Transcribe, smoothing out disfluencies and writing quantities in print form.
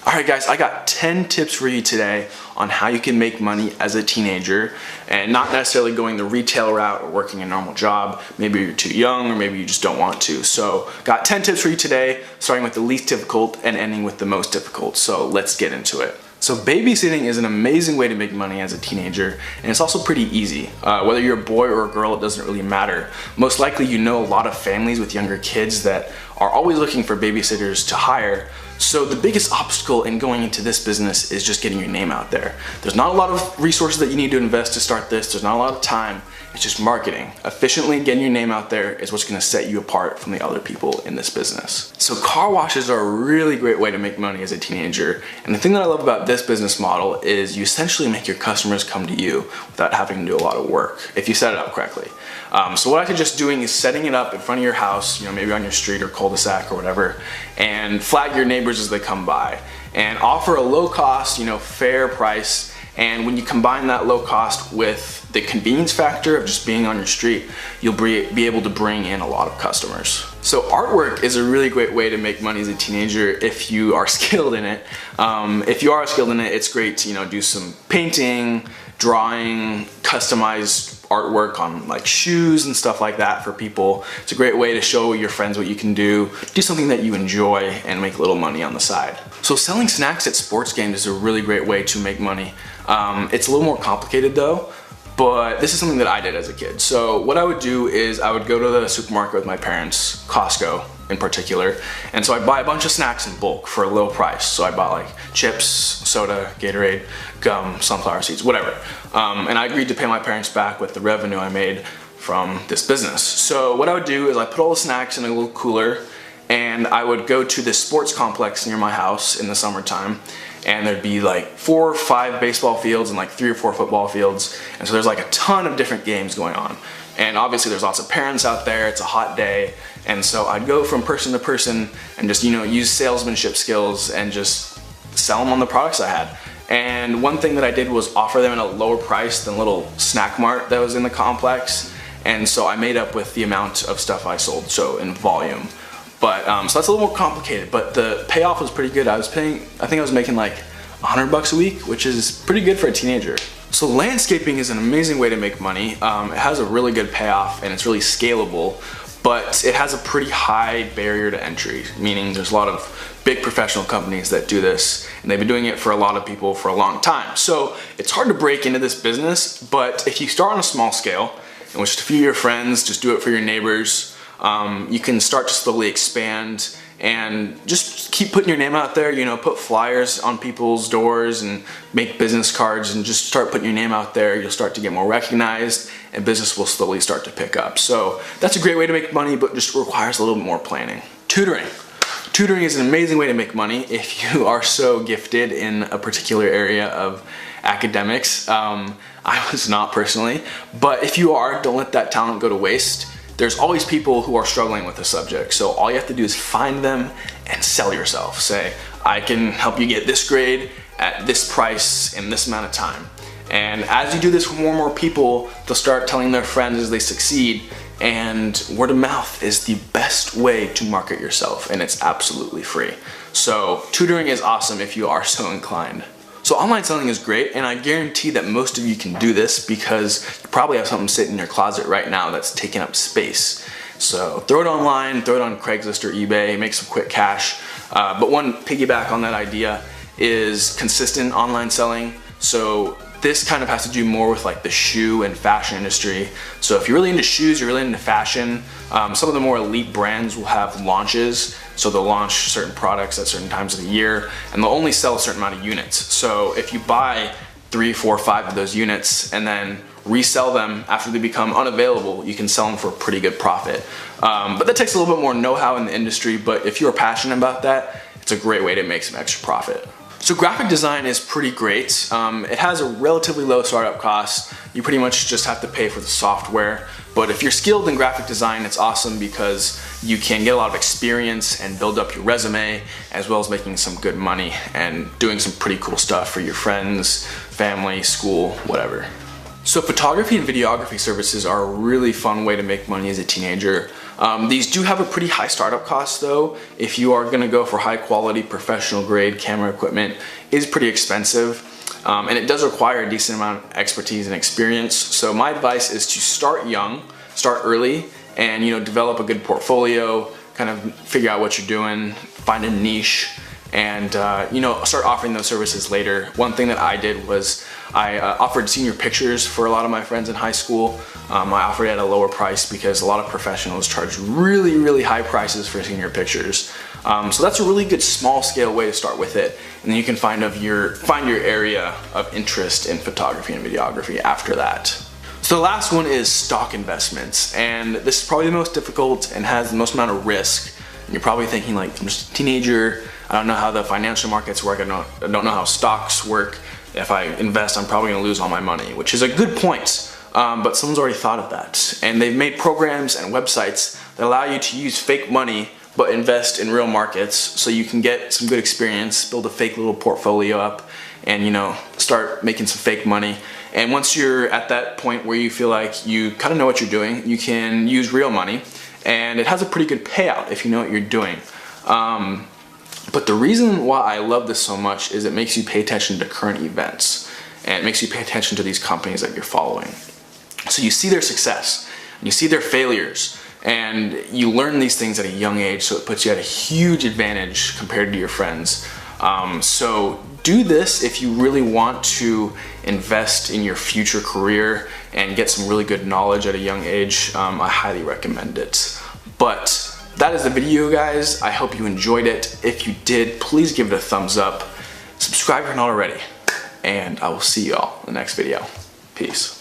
Alright guys, I got 10 tips for you today on how you can make money as a teenager and not necessarily going the retail route or working a normal job. Maybe you're too young or maybe you just don't want to. So got 10 tips for you today, starting with the least difficult and ending with the most difficult. So let's get into it. So babysitting is an amazing way to make money as a teenager, and it's also pretty easy. Whether you're a boy or a girl, it doesn't really matter. Most likely you know a lot of families with younger kids that are always looking for babysitters to hire. So the biggest obstacle in going into this business is just getting your name out there. There's not a lot of resources that you need to invest to start this. There's not a lot of time. It's just marketing. Efficiently getting your name out there is what's gonna set you apart from the other people in this business. So car washes are a really great way to make money as a teenager. And the thing that I love about this business model is you essentially make your customers come to you without having to do a lot of work if you set it up correctly. So what I suggest doing is setting it up in front of your house, maybe on your street or cul-de-sac or whatever, and flag your neighbors as they come by and offer a low cost, fair price. And when you combine that low cost with the convenience factor of just being on your street, you'll be able to bring in a lot of customers. So artwork is a really great way to make money as a teenager if you are skilled in it. If you are skilled in it, it's great to do some painting, drawing, customized artwork on like shoes and stuff like that for people. It's a great way to show your friends what you can do something that you enjoy and make a little money on the side. So selling snacks at sports games is a really great way to make money. It's a little more complicated though, but this is something that I did as a kid. So what I would do is I would go to the supermarket with my parents, Costco in particular, and so I'd buy a bunch of snacks in bulk for a low price. So I bought like chips, soda, Gatorade, gum, sunflower seeds, whatever. And I agreed to pay my parents back with the revenue I made from this business. So what I would do is I put all the snacks in a little cooler and I would go to this sports complex near my house in the summertime, and there'd be like 4 or 5 baseball fields and like 3 or 4 football fields. And so there's like a ton of different games going on. And obviously there's lots of parents out there, it's a hot day. And so I'd go from person to person and just, use salesmanship skills and just sell them on the products I had. And one thing that I did was offer them at a lower price than little snack mart that was in the complex. And so I made up with the amount of stuff I sold, so in volume. But so that's a little more complicated, but the payoff was pretty good. I think I was making like $100 a week, which is pretty good for a teenager. So landscaping is an amazing way to make money. It has a really good payoff and it's really scalable, but it has a pretty high barrier to entry, meaning there's a lot of big professional companies that do this, and they've been doing it for a lot of people for a long time. So it's hard to break into this business, but if you start on a small scale, and with just a few of your friends, just do it for your neighbors, you can start to slowly expand and just keep putting your name out there, put flyers on people's doors and make business cards and just start putting your name out there. You'll start to get more recognized and business will slowly start to pick up. So that's a great way to make money, but just requires a little bit more planning. Tutoring. Tutoring is an amazing way to make money if you are so gifted in a particular area of academics. I was not personally, but if you are, don't let that talent go to waste. There's always people who are struggling with the subject, so all you have to do is find them and sell yourself. Say, I can help you get this grade at this price in this amount of time. And as you do this with more and more people, they'll start telling their friends as they succeed, and word of mouth is the best way to market yourself, and it's absolutely free. So tutoring is awesome if you are so inclined. So online selling is great, and I guarantee that most of you can do this because you probably have something sitting in your closet right now that's taking up space. So throw it online, throw it on Craigslist or eBay, make some quick cash. But one piggyback on that idea is consistent online selling. So this kind of has to do more with like the shoe and fashion industry. So if you're really into shoes, you're really into fashion, some of the more elite brands will have launches. So they'll launch certain products at certain times of the year, and they'll only sell a certain amount of units. So if you buy 3, 4, 5 of those units and then resell them after they become unavailable, you can sell them for a pretty good profit. But that takes a little bit more know-how in the industry, but if you're passionate about that, it's a great way to make some extra profit. So graphic design is pretty great. It has a relatively low startup cost. You pretty much just have to pay for the software. But if you're skilled in graphic design, it's awesome because you can get a lot of experience and build up your resume, as well as making some good money and doing some pretty cool stuff for your friends, family, school, whatever. So photography and videography services are a really fun way to make money as a teenager. These do have a pretty high startup cost though. If you are gonna go for high quality professional grade camera equipment, it is pretty expensive. And it does require a decent amount of expertise and experience. So my advice is to start young, start early, and develop a good portfolio, kind of figure out what you're doing, find a niche, and start offering those services later. One thing that I did was I offered senior pictures for a lot of my friends in high school. I offered it at a lower price because a lot of professionals charge really, really high prices for senior pictures. So that's a really good small scale way to start with it, and then you can find your area of interest in photography and videography after that. So the last one is stock investments, and this is probably the most difficult and has the most amount of risk. And you're probably thinking, like, I'm just a teenager, I don't know how the financial markets work, I don't know how stocks work. If I invest, I'm probably gonna lose all my money, which is a good point, but someone's already thought of that. And they've made programs and websites that allow you to use fake money but invest in real markets so you can get some good experience, build a fake little portfolio up, and start making some fake money. And once you're at that point where you feel like you kind of know what you're doing, you can use real money, and it has a pretty good payout if you know what you're doing. But the reason why I love this so much is it makes you pay attention to current events, and it makes you pay attention to these companies that you're following. So you see their success, and you see their failures, and you learn these things at a young age, so it puts you at a huge advantage compared to your friends. So do this if you really want to invest in your future career and get some really good knowledge at a young age. I highly recommend it. But that is the video, guys. I hope you enjoyed it. If you did, please give it a thumbs up. Subscribe if you're not already. And I will see y'all in the next video. Peace.